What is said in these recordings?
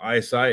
ISI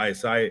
ISI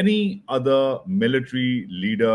any other military leader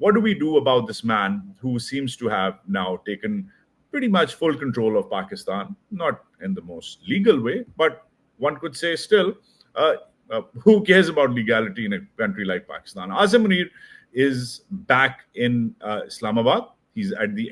what do we do about this man who seems to have now taken pretty much full control of Pakistan, not in the most legal way, but one could say still, who cares about legality in a country like Pakistan? Asim Munir is back in Islamabad. He's at the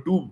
2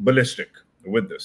ballistic with this।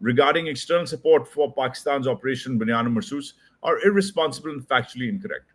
regarding external support for Pakistan's operation Banyan Marsus are irresponsible and factually incorrect।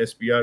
ISPR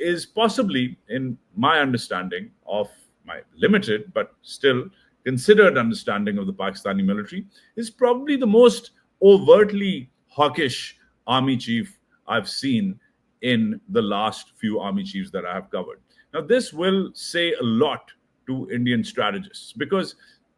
is possibly, in my understanding of my limited but still considered understanding of the Pakistani military, is probably the most overtly hawkish army chief I've seen in the last few army chiefs that I have covered. Now, this will say a lot to Indian strategists because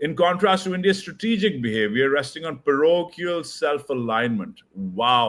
In contrast to India's strategic behavior resting on parochial self-alignment. Wow!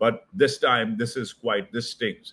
but this time this is quite distinct.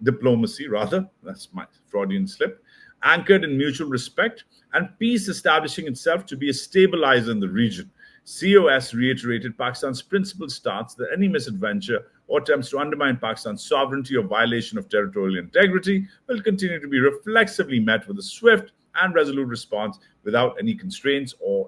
diplomacy rather, that's my Freudian slip, anchored in mutual respect and peace, establishing itself to be a stabilizer in the region. COS reiterated Pakistan's principled stance that any misadventure or attempts to undermine Pakistan's sovereignty or violation of territorial integrity will continue to be reflexively met with a swift and resolute response without any constraints or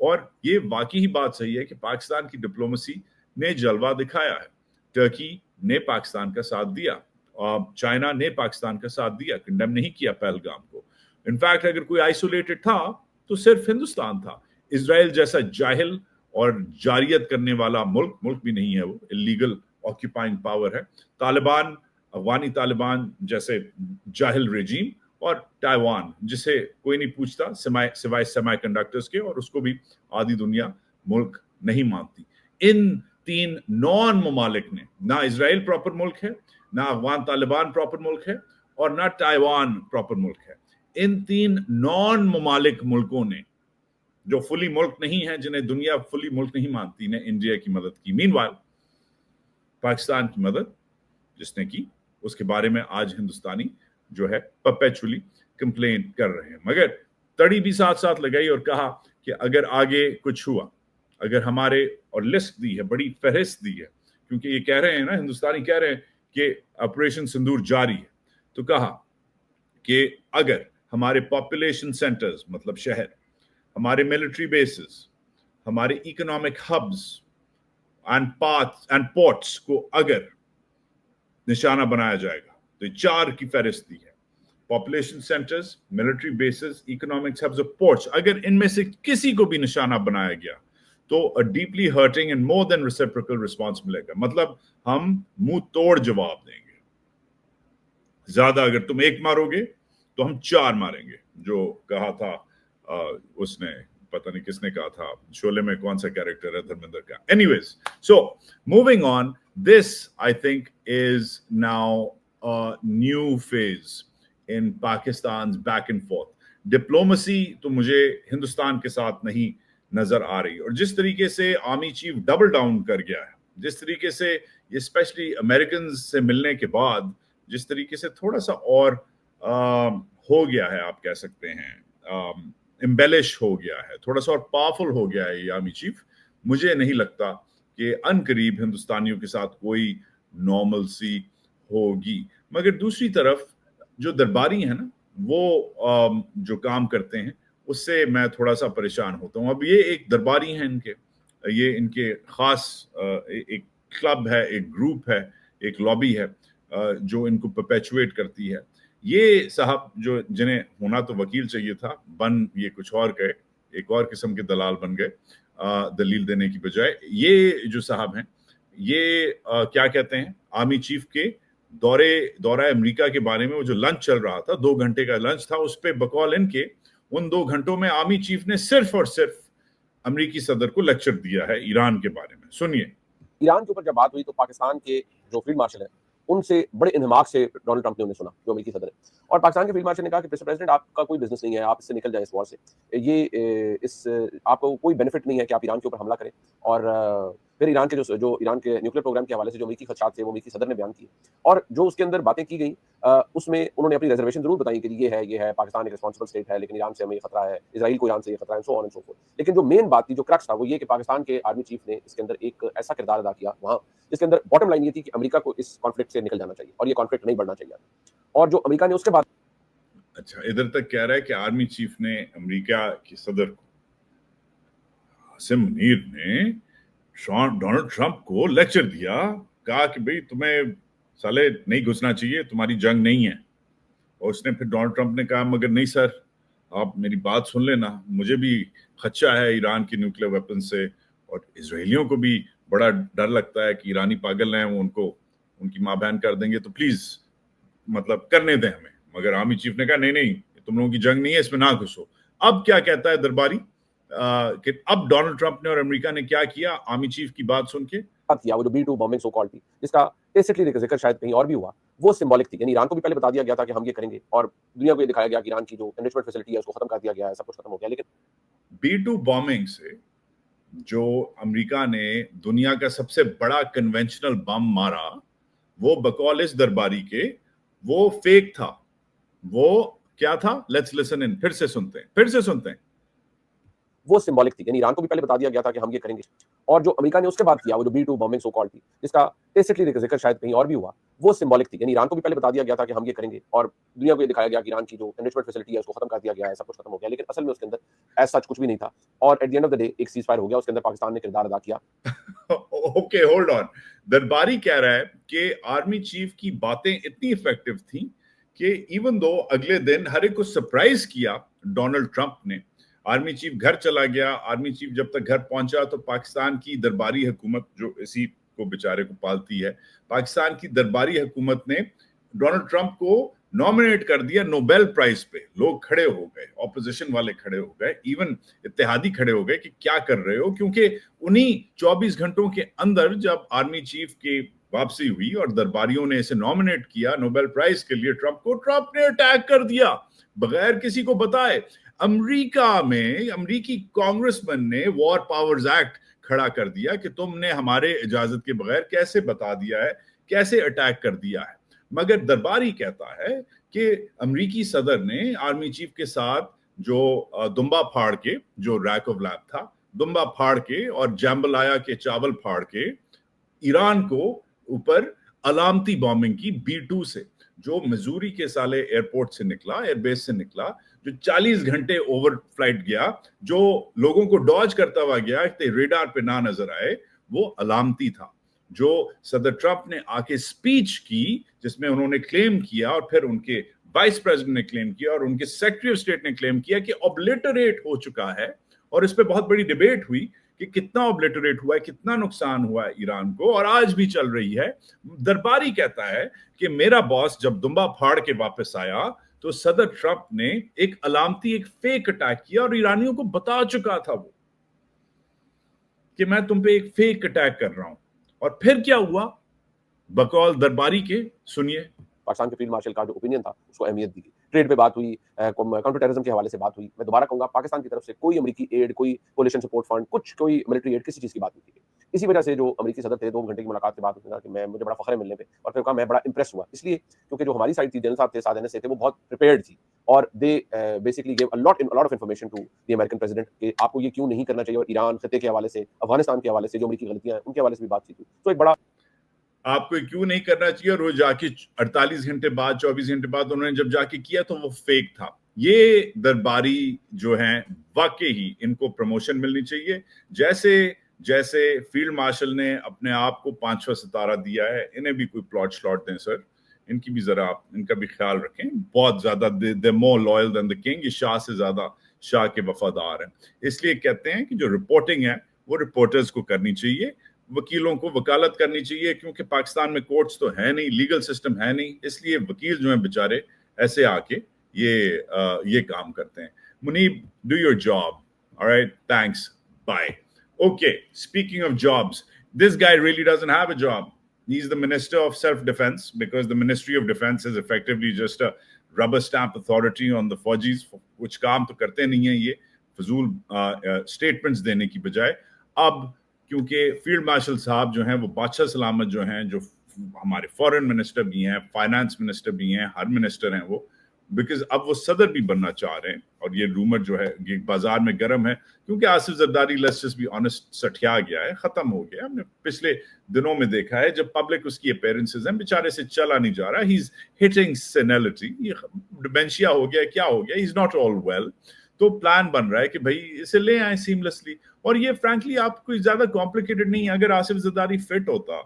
اور یہ واقعی ہی بات صحیح ہے کہ پاکستان کی diplomacy نے جلوہ دکھایا ہے. ٹرکی نے پاکستان کا ساتھ دیا, چائنا نے پاکستان کا ساتھ دیا, کنڈیم نہیں کیا پہلگام کو. انفیکٹ اگر کوئی آئسولیٹڈ تھا تو صرف ہندوستان تھا. اسرائیل جیسا جاہل اور جاریت کرنے والا ملک بھی نہیں ہے, وہ اللیگل آکیپائنگ پاور ہے. طالبان, افغانی طالبان جیسے جاہل رجیم, اور تائیوان جسے کوئی نہیں پوچھتا سوائے سیمی کنڈکٹرز کے, اور اس کو بھی آدھی دنیا ملک نہیں مانتی. ان 3 نان ممالک نے, نہ اسرائیل پراپر ملک ہے, نہ افغان طالبان پراپر ملک ہے, اور نہ تائیوان پراپر ملک ہے. ان 3 نان ممالک ملکوں نے جو فلی ملک نہیں ہیں, جنہیں دنیا فلی ملک نہیں مانتی, نے انڈیا کی مدد کی. مین وائل پاکستان کی مدد جس نے کی, اس کے بارے میں آج ہندوستانی جو ہے پرپیچولی کمپلین کر رہے ہیں. مگر تڑی بھی ساتھ ساتھ لگائی اور کہا کہ اگر آگے کچھ ہوا, اگر ہمارے, اور لسٹ دی ہے, بڑی فہرست دی ہے, کیونکہ یہ کہہ رہے ہیں نا, ہندوستانی کہہ رہے ہیں کہ آپریشن سندور جاری ہے, تو کہا کہ اگر ہمارے پاپولیشن سینٹرز مطلب شہر, ہمارے ملٹری بیسز, ہمارے اکنامک ہبز اینڈ پورٹس کو اگر نشانہ بنایا جائے گا, تو 4 کی فہرست دی ہے. Population centres, military bases, economic hubs اور پورٹس, اگر ان میں سے کسی کو بھی نشانہ بنایا گیا تو deeply hurting and more than reciprocal response ملے گا. مطلب ہم منہ توڑ جواب دیں گے. زیادہ اگر تم 1 مارو گے تو ہم 4 ماریں گے, جو کہا تھا اس نے, پتہ نہیں کس نے کہا تھا, شولے میں کون سا کیریکٹر ہے دھرمیندر کا. Anyways, so moving on, this I think is now a new phase in Pakistan's back and forth. Diplomacy تو مجھے ہندوستان کے ساتھ نہیں نظر آ رہی, اور جس طریقے سے آرمی چیف ڈبل ڈاؤن کر گیا ہے, جس طریقے سے یہ اسپیشلی امریکنز سے ملنے کے بعد جس طریقے سے تھوڑا سا اور ہو گیا ہے, آپ کہہ سکتے ہیں امبیلش ہو گیا ہے, تھوڑا سا اور پاورفل ہو گیا ہے یہ آرمی چیف, مجھے نہیں لگتا کہ ان قریب ہندوستانیوں کے ساتھ کوئی نارمل سی ہوگی. مگر دوسری طرف جو درباری ہیں نا, وہ جو کام کرتے ہیں, اس سے میں تھوڑا سا پریشان ہوتا ہوں. اب یہ ایک درباری ہیں, یہ ان کے خاص ایک کلب ہے, ایک گروپ ہے, ایک لابی ہے جو ان کو پرپیچویٹ کرتی ہے. یہ صاحب جو جنہیں ہونا تو وکیل چاہیے تھا, بن یہ کچھ اور گئے, ایک اور قسم کے دلال بن گئے دلیل دینے کی بجائے. یہ جو صاحب ہیں, یہ کیا کہتے ہیں, آرمی چیف کے دورہ امریکہ کے بارے میں وہ جو لنچ چل رہا تھا, 2 گھنٹے کا لنچ تھا, اس پہ بقول ان کے ان 2 گھنٹوں میں آرمی چیف نے صرف اور صرف امریکی صدر کو لیکچر دیا ہے ایران کے بارے میں. سنیے. ایران کے اوپر جب بات ہوئی تو پاکستان کے جو فیلڈ مارشل ہیں ان سے بڑے انہماک سے ڈونلڈ ٹرمپ نے انہیں سنا, جو امریکی صدر ہیں, اور پاکستان کے فیلڈ مارشل نے کہا کہ مسٹر پریزیڈنٹ آپ کا کوئی بزنس نہیں ہے, آپ اس سے نکل جائیں اس وار سے, یہ اس آپ کو کوئی بینیفٹ نہیں ہے کہ آپ ایران کے اوپر حملہ کریں. اور پھر ایران کے جو ایران کے نیوکلیر پروگرام کے حوالے سے جو امریکی خدشات تھے وہ امریکی صدر نے بیان کیے, اور جو اس کے اندر باتیں کی گئیں اس میں انہوں نے اپنی ریزرویشن ضرور بتائی کہ یہ ہے پاکستان ایک ریسپانسبل اسٹیٹ ہے, لیکن ایران سے ہمیں یہ خطرہ ہے, اسرائیل کو ایران سے یہ خطرہ ہے, سو آن اینڈ سو فورتھ. لیکن جو مین بات تھی, جو کرکس تھا, وہ یہ کہ پاکستان کے آرمی چیف نے اس کے اندر ایک ایسا کردار ادا کیا وہاں, جس کے اندر باٹم لائن یہ تھی کہ امریکہ کو اس کانفلکٹ سے نکل جانا چاہیے اور یہ کانفلکٹ نہیں بڑھنا چاہیے. اور جو امریکہ نے اس کے بعد, اچھا ادھر تک کہہ رہا ہے کہ آرمی چیف نے امریکہ کے صدر کو, قاسم منیر نے ڈونلڈ ٹرمپ کو لیکچر دیا, کہا کہ بھئی تمہیں سالے نہیں گھسنا چاہیے, تمہاری جنگ نہیں ہے. اور اس نے پھر ڈونلڈ ٹرمپ نے کہا مگر نہیں سر, آپ میری بات سن لینا, مجھے بھی خدشہ ہے ایران کی نیوکلیر ویپن سے, اور اسرائیلیوں کو بھی بڑا ڈر لگتا ہے کہ ایرانی پاگل ہیں, وہ ان کی ماں بہن کر دیں گے, تو پلیز مطلب کرنے دیں ہمیں. مگر آرمی چیف نے کہا نہیں تم لوگوں کی جنگ نہیں ہے, اس میں نہ گھسو. اب کیا کہتا ہے درباری کہ اب ڈونلڈ ٹرمپ نے اور امریکہ نے کیا کیا آرمی چیف کی بات سن کے, وہ جو B-2 بامبنگ سو کالڈ تھی, جس کا ٹیسٹلی ذکر شاید کہیں اور بھی ہوا, وہ سمبولک تھی. یعنی ایران کو بھی پہلے بتا دیا گیا تھا کہ ہم یہ کریں گے, اور دنیا کو یہ دکھایا گیا کہ ایران کی جو انریچمنٹ فیسلٹی ہے اس کو ختم کر دیا گیا ہے, سب کچھ ختم ہو گیا. لیکن B-2 بامبنگ سے جو امریکہ نے دنیا کا سب سے بڑا کنونشنل بم مارا, وہ بقول اس درباری کے وہ فیک تھا. وہ کیا تھا, لیٹس لسن ان, پھر سے سنتے ہیں. وہ سمبولک تھی. یعنی ایران کو بھی پہلے بتا دیا گیا تھا کہ ہم یہ کریں گے, اور جو امریکہ نے اس کے بعد کیا وہ جو B2 بمبنگ سو کال تھی جس کا ٹیسٹلی ذکر شاید کہیں اور بھی ہوا, وہ سمبولک تھی. یعنی ایران کو بھی پہلے بتا دیا گیا تھا کہ ہم یہ کریں گے, اور دنیا کو یہ دکھایا گیا کہ ایران کی جو انریچمنٹ فیسلٹی ہے اس کو ختم کر دیا گیا ہے, سب کچھ ختم ہو گیا, لیکن اصل میں اس کے اندر ایسا سچ کچھ بھی نہیں تھا. اور at the end of the day ایک سیز فائر ہو گیا, اس کے اندر پاکستان نے کردار ادا کیا. اوکے ہولڈ آن, درباری کہہ رہا ہے کہ آرمی چیف کی باتیں اتنی افیکٹو تھیں کہ ایون دو اگلے دن ہر ایک کو سرپرائز کیا ڈونلڈ ٹرمپ نے, آرمی چیف گھر چلا گیا. آرمی چیف جب تک گھر پہنچا تو پاکستان کی درباری حکومت جو اسی کو بیچارے کو پالتی ہے, پاکستان کی درباری حکومت نے ڈونلڈ ٹرمپ کو نامنیٹ کر دیا نوبیل پرائز پہ. لوگ کھڑے ہو گئے, اپوزیشن والے کھڑے ہو گئے, ایون اتحادی کھڑے ہو گئے کہ کیا کر رہے ہو, کیونکہ انہی 24 گھنٹوں کے اندر جب آرمی چیف کی واپسی ہوئی اور درباریوں نے اسے نامنیٹ کیا نوبیل پرائز کے لیے ٹرمپ کو, ٹرمپ نے اٹیک کر دیا بغیر کسی کو بتائے. امریکہ میں امریکی کانگریس مین نے وار پاورز ایکٹ کھڑا کر دیا کہ تم نے ہمارے اجازت کے بغیر کیسے بتا دیا ہے, کیسے اٹیک کر دیا ہے. مگر درباری کہتا ہے کہ امریکی صدر نے آرمی چیف کے ساتھ جو دمبا پھاڑ کے, جو ریک آف لیب تھا دمبا پھاڑ کے اور جامبلایا کے چاول پھاڑ کے ایران کو اوپر علامتی بامبنگ کی B2 سے, جو مزوری کے سالے ایئرپورٹ سے نکلا, ایئر بیس سے نکلا, جو 40 گھنٹے اوور فلائٹ گیا, جو لوگوں کو ڈاج کرتا ہوا گیا کہ ریڈار پہ نہ نظر آئے, وہ علامتی تھا. جو صدر ٹرمپ نے آ کے سپیچ کی جس میں انہوں نے کلیم کیا, اور پھر ان کے وائس پریزیڈنٹ نے کلیم کیا اور ان کے سیکرٹری آف اسٹیٹ نے کلیم کیا کہ اوبلیٹریٹ ہو چکا ہے, اور اس پہ بہت بڑی ڈیبیٹ ہوئی کہ کتنا اوبلیٹریٹ ہوا ہے, کتنا نقصان ہوا ہے ایران کو, اور آج بھی چل رہی ہے. درباری کہتا ہے کہ میرا باس جب دمبا پھاڑ کے واپس آیا تو صدر ٹرمپ نے ایک علامتی ایک فیک اٹیک کیا, اور ایرانیوں کو بتا چکا تھا وہ کہ میں تم پہ ایک فیک اٹیک کر رہا ہوں. اور پھر کیا ہوا بقول درباری کے سنیے. پاکستان کے فیلڈ مارشل کا جو اوپینین تھا اس کو اہمیت دی گئی. ٹریڈ پہ بات ہوئی, کاؤنٹر ٹیررزم کے حوالے سے بات ہوئی. میں دوبارہ کہوں گا پاکستان کی طرف سے کوئی امریکی ایڈ, کوئی کولیشن سپورٹ فنڈ, کچھ کوئی ملٹری ایڈ, کسی چیز کی بات نہیں کی گئی. اسی وجہ سے جو امریکی صدر تھے 2 گھنٹے کی ملاقات کے بعد کہ مجھے بڑا فخر ہے ملنے پہ, اور پھر کہا میں بڑا امپریس ہوا, اس لیے کیونکہ جو ہماری سائڈ تھی جنرل صاحب تھے, سعد انس تھے, وہ بہت پریپیئرڈ تھی, اور they basically give a lot of information to the American president کہ آپ کو یہ کیوں نہیں کرنا چاہیے, اور ایران خطے کے حوالے سے, افغانستان کے حوالے سے جو امریکی غلطیاں ہیں ان کے حوالے سے بھی بات کی تھی. تو ایک بڑا آپ کو کیوں نہیں کرنا چاہیے, اور وہ جا کے 48 گھنٹے بعد 24 گھنٹے بعد انہوں نے جب جا کے کیا تو وہ فیک تھا. یہ درباری جو ہیں واقعی ان کو پروموشن ملنی چاہیے, جیسے فیلڈ مارشل نے اپنے آپ کو 5واں ستارہ دیا ہے, انہیں بھی کوئی پلاٹ شلاٹ دیں سر, ان کی بھی ذرا ان کا بھی خیال رکھیں. بہت زیادہ دے more loyal then the king, یہ شاہ سے زیادہ شاہ کے وفادار ہیں. اس لیے کہتے ہیں کہ جو رپورٹنگ ہے وہ رپورٹرز کو کرنی چاہیے, وکیلوں کو وکالت کرنی چاہیے, کیونکہ پاکستان میں کورٹس تو ہے نہیں, لیگل سسٹم ہے نہیں, اس لیے وکیل جو ہیں بیچارے ایسے آ کے یہ کام کرتے ہیں. Munib, do your job. Alright, thanks, bye. Okay, speaking of jobs, this guy really doesn't have a job. He's the Minister of Self-Defense, because the Ministry of Defense is effectively just a rubber stamp authority on the Fauji's, which کام تو کرتے نہیں ہیں یہ فضول statements دینے کی بجائے. اب کیونکہ فیلڈ مارشل صاحب جو ہیں وہ بادشاہ سلامت جو ہیں, جو ہمارے فورن منسٹر بھی ہیں, فائنانس منسٹر بھی ہیں, ہر منسٹر ہیں وہ, بیکاز اب وہ صدر بھی بننا چاہ رہے ہیں, اور یہ رومر جو ہے یہ بازار میں گرم ہے, کیونکہ Asif Zardari let's just be honest سٹھیا گیا ہے, ختم ہو گیا. ہم نے پچھلے دنوں میں دیکھا ہے جب پبلک اس کی اپیرنسز ہیں, بیچارے سے چلا نہیں جا رہا, ہی از ہٹنگ سینیلٹی, یہ ڈیمینشیا ہو گیا, کیا ہو گیا, ہی از ناٹ آل ویل. تو پلان بن رہا ہے کہ بھائی اسے لے آئیں سیملیسلی, اور یہ فرینکلی آپ کو زیادہ کمپلیکیٹڈ نہیں ہے. اگر آصف زرداری فٹ ہوتا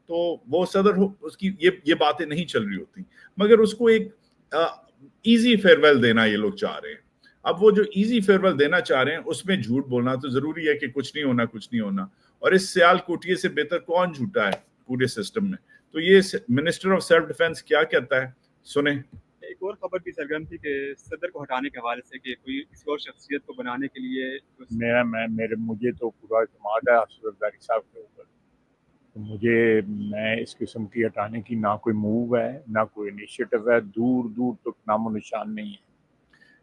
تو وہ صدر اس کی یہ باتیں نہیں چل رہی ہوتی, مگر اس کو ایک ایزی فیئرویل دینا یہ لوگ چاہ رہے ہیں. اب وہ جو ایزی فیئرویل دینا چاہ رہے ہیں اس میں جھوٹ بولنا تو ضروری ہے کہ کچھ نہیں ہونا, اور اس سیال کوٹیے سے بہتر کون جھوٹا ہے پورے سسٹم میں. تو یہ منسٹر آف سیلف ڈیفense کیا کہتا ہے, سنیں. ایک اور خبر بھی سرگرم تھی کہ صدر کو ہٹانے کے حوالے سے کہ کوئی کسی اور شخصیت کو بنانے کے لیے مجھے تو پورا اعتماد ہے آصف زرداری صاحب کے اوپر. میں اس قسم کی ہٹانے کی نہ کوئی موو ہے, نہ کوئی انیشیٹو ہے, دور تک نام و نشان نہیں ہے.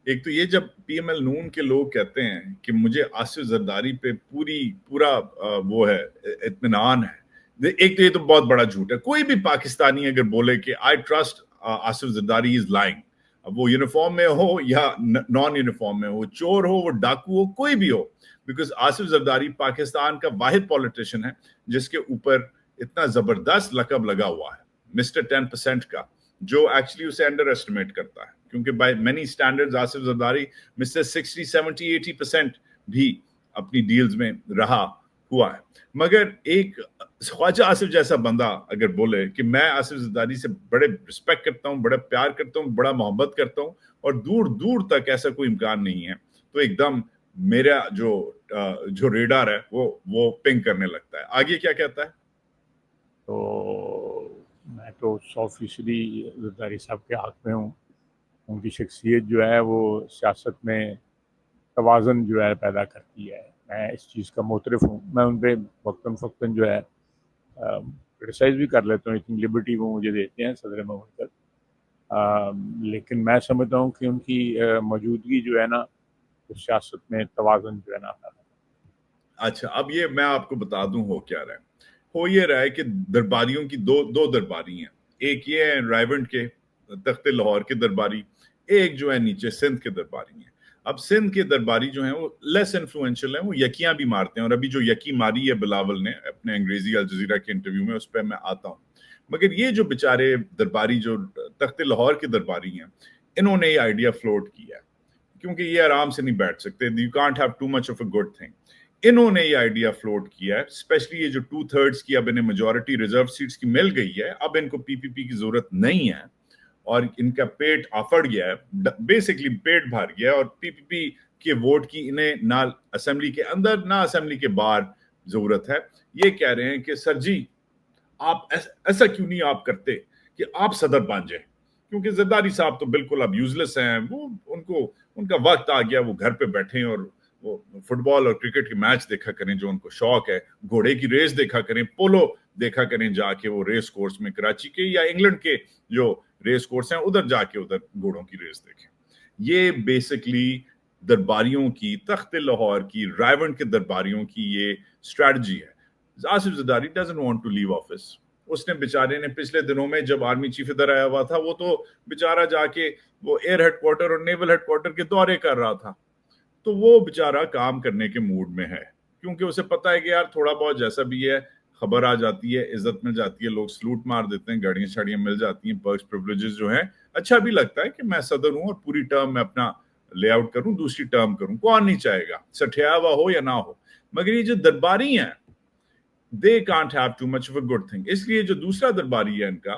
ایک تو یہ جب پی ایم ایل نون کے لوگ کہتے ہیں کہ مجھے آصف زرداری پہ پورا وہ ہے اطمینان ہے, ایک تو یہ تو بہت بڑا جھوٹ ہے. کوئی بھی پاکستانی اگر بولے کہ I trust Asif Zardari is lying, اب وہ یونیفارم میں ہو یا نان یونیفارم میں ہو, چور ہو, وہ ڈاکو ہو, کوئی بھی ہو, بیکاز آصف زرداری پاکستان کا واحد پولیٹیشین ہے جس کے اوپر اتنا زبردست لقب لگا ہوا ہے مسٹر 10% کا, جو ایکچولی اسے انڈر ایسٹیمیٹ کرتا ہے, کیونکہ by many standards Asif Zardari mister 60-70-80% بھی اپنی ڈیلز میں رہا ہوا ہے. مگر ایک خواجہ آصف جیسا بندہ اگر بولے کہ میں آصف زرداری سے بڑے رسپیکٹ کرتا ہوں, بڑا پیار کرتا ہوں, بڑا محبت کرتا ہوں, اور دور دور تک ایسا کوئی امکان نہیں ہے, تو ایک دم میرا جو ریڈار ہے وہ پنگ کرنے لگتا ہے. آگے کیا کہتا ہے؟ تو میں تو 100% زرداری صاحب کے حق میں ہوں. ان کی شخصیت جو ہے وہ سیاست میں توازن جو ہے پیدا کرتی ہے. میں اس چیز کا معترف ہوں. میں ان پہ وقتاً فوقتاً جو ہے کرٹیسائز بھی کر لیتا ہوں, اتنی لبرٹی وہ مجھے دیتے ہیں صدر مملکت, لیکن میں سمجھتا ہوں کہ ان کی موجودگی جو ہے نا سیاست میں توازن جو ہے نا. اچھا, اب یہ میں آپ کو بتا دوں ہو کیا رہا ہے. ہو یہ رہا ہے کہ درباریوں کی دو درباری ہیں. ایک یہ ہے رائیونڈ کے تخت لاہور کے درباری, ایک جو ہے نیچے سندھ کے درباری ہیں. اب سندھ کے درباری جو ہیں وہ لیس انفلوئنشل ہیں, وہ یکیاں بھی مارتے ہیں, اور ابھی جو یکی ماری ہے بلاول نے اپنے انگریزی الجزیرہ کے انٹرویو میں, اس پہ میں آتا ہوں. مگر یہ جو بیچارے درباری جو تخت لاہور کے درباری ہیں, انہوں نے یہ آئیڈیا فلوٹ کیا ہے, کیونکہ یہ آرام سے نہیں بیٹھ سکتے, you can't have too much of a good thing. انہوں نے یہ آئیڈیا فلوٹ کیا ہے, اسپیشلی یہ جو 2/3 کی اب انہیں میجورٹی ریزرو سیٹس کی مل گئی ہے, اب ان کو پی پی پی کی ضرورت نہیں ہے, اور ان کا پیٹ آفڑ گیا ہے, بیسکلی پیٹ بھر گیا ہے, اور پی پی پی کے ووٹ کی انہیں نہ اسمبلی کے اندر نہ اسمبلی کے باہر ضرورت ہے. یہ کہہ رہے ہیں کہ سر جی آپ ایسا کیوں نہیں آپ کرتے کہ آپ صدر بن جائیں, کیونکہ زرداری صاحب تو بالکل اب یوزلیس ہیں, وہ ان کا وقت آ گیا, وہ گھر پہ بیٹھیں اور وہ فٹ بال اور کرکٹ کے میچ دیکھا کریں جو ان کو شوق ہے, گھوڑے کی ریس دیکھا کریں, پولو دیکھا کریں جا کے وہ ریس کورس میں کراچی کے یا انگلینڈ کے جو ریس کورس ہیں ادھر جا کے ادھر گھوڑوں کی ریس دیکھیں. یہ بیسکلی درباریوں کی, تخت لاہور کی, رائیونڈ کے درباریوں کی یہ اسٹریٹجی ہے. Asif Zardari doesn't want to leave office. اس نے بیچارے نے پچھلے دنوں میں جب آرمی چیف ادھر آیا ہوا تھا, وہ تو بیچارہ جا کے وہ ایئر ہیڈ کوارٹر اور نیول ہیڈ کوارٹر کے دورے کر رہا تھا. تو وہ بیچارہ کام کرنے کے موڈ میں ہے, کیونکہ اسے پتا ہے کہ یار تھوڑا بہت جیسا بھی ہے خبر آ جاتی ہے, عزت مل جاتی ہے, لوگ سلوٹ مار دیتے ہیں, گاڑیاں شاڑیاں مل جاتی ہیں, پرکس پریویلیجز جو ہیں, اچھا بھی لگتا ہے کہ میں صدر ہوں اور پوری ٹرم میں اپنا لے آؤٹ کروں, دوسری ٹرم کروں, کون نہیں چاہے گا, سٹھیا ہوا ہو یا نہ ہو. مگر یہ جو درباری ہیں they can't have too much of a good thing. اس لیے جو دوسرا درباری ہے ان کا,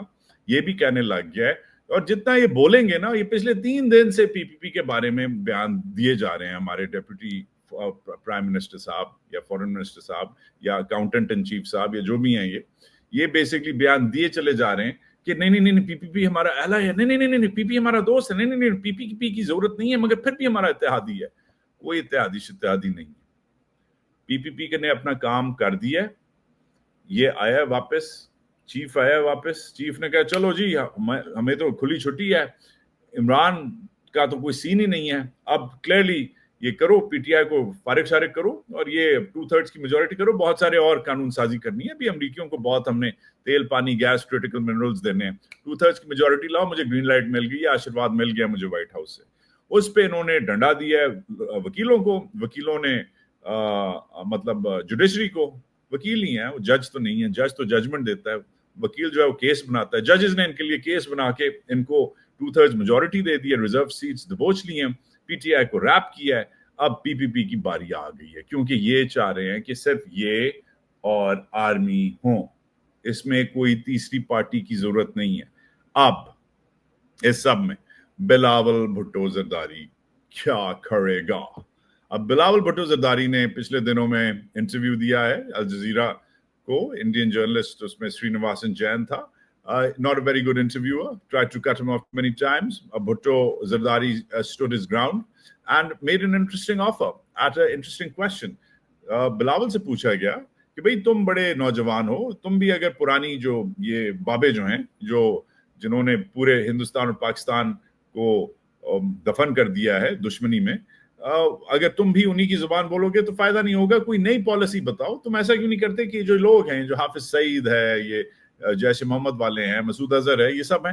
یہ بھی کہنے لگ گیا ہے, اور جتنا یہ بولیں گے نا, یہ پچھلے 3 دن سے پی پی پی کے بارے میں بیان دیے جا رہے ہیں ہمارے ڈیپٹی پرائم منسٹر صاحب یا فورن منسٹر صاحب یا اکاؤنٹنٹ ان چیف صاحب یا جو بھی ہیں, یہ بیسکلی بیان دیے چلے جا رہے ہیں کہ نہیں پی پی پی ہمارا اعلیٰ ہے, نہیں پی پی ہمارا دوست ہے, نہیں پی پی پی کی ضرورت نہیں ہے, مگر پھر بھی ہمارا اتحادی ہے. کوئی اتحادی نہیں ہے. پی پی پی نے اپنا کام کر دیا. یہ آیا واپس, چیف آیا واپس, چیف نے کہا چلو جی ہمیں تو کھلی چھٹی ہے, عمران کا تو کوئی سین ہی نہیں ہے, اب کلیئرلی یہ کرو, پی ٹی آئی کو فارغ شارغ کرو اور یہ 2/3 کی میجورٹی کرو. بہت سارے اور قانون سازی کرنی ہے, ابھی امریکیوں کو بہت ہم نے تیل پانی گیس کرٹیکل منرلز دینے ہیں, 2/3 کی میجورٹی لاؤ, مجھے گرین لائٹ مل گئی, آشیرواد مل گیا مجھے وائٹ ہاؤس سے. اس پہ انہوں نے ڈنڈا دیا ہے وکیلوں کو, وکیلوں نے مطلب جوڈیشری کو, وکیل نہیں ہے وہ, جج تو نہیں ہے, جج تو ججمنٹ دیتا ہے, وکیل جو ہے وہ کیس بناتا ہے. ججز نے ان کے لیے کیس بنا کے ان کو 2/3 میجورٹی دے دی ہے, ریزرو سیٹس دبوچ لی ہیں, پی ٹی آئی کو ریپ کیا ہے. اب پی پی پی کی باری آ گئی ہے, کیونکہ یہ چاہ رہے ہیں کہ صرف یہ اور آرمی ہوں, اس میں کوئی تیسری پارٹی کی ضرورت نہیں ہے. اب اس سب میں بلاول بھٹو زرداری کیا کرے گا؟ اب بلاول بھٹو زرداری نے پچھلے دنوں میں انٹرویو دیا ہے الجزیرہ کو, انڈین جرنلسٹ اس میں سرینواسن جین تھا. Not a very good interviewer, tried to cut him off many times. Bhutto Zardari stood his ground and made an interesting offer at an interesting question. Bilawal سے پوچھا گیا کہ بھئی تم بڑے نوجوان ہو, تم بھی اگر پرانی جو یہ بابے جو ہیں جنہوں نے پورے ہندوستان اور پاکستان کو دفن کر دیا ہے دشمنی میں, اگر تم بھی انہی کی زبان بولو گے تو فائدہ نہیں ہوگا, کوئی نئی پالیسی بتاؤ. تم ایسا کیوں نہیں کرتے کہ جو لوگ ہیں, جو حافظ سعید ہے, یہ جیش محمد والے ہیں, مسعود اظہر ہے, یہ سب ہیں,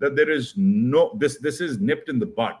that there is no this is nipped in the bud।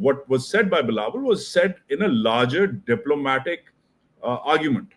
what was said by Bilawal was said in a larger diplomatic argument।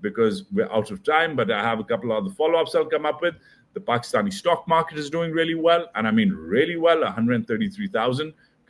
because we're out of time, but I have a couple of other follow-ups I'll come up with. The Pakistani stock market is doing really well, and I mean really well. 133,000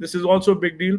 This is also a big deal.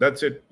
That's it।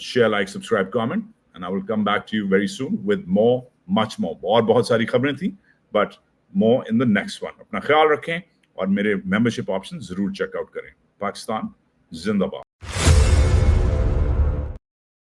Share, like, subscribe, comment, and I will come back to you very soon with more much more. اور بہت ساری خبریں تھیں, but more in the next one. اپنا خیال رکھیں اور میرے membership option ضرور چیک آؤٹ کریں. پاکستان زندہ باد.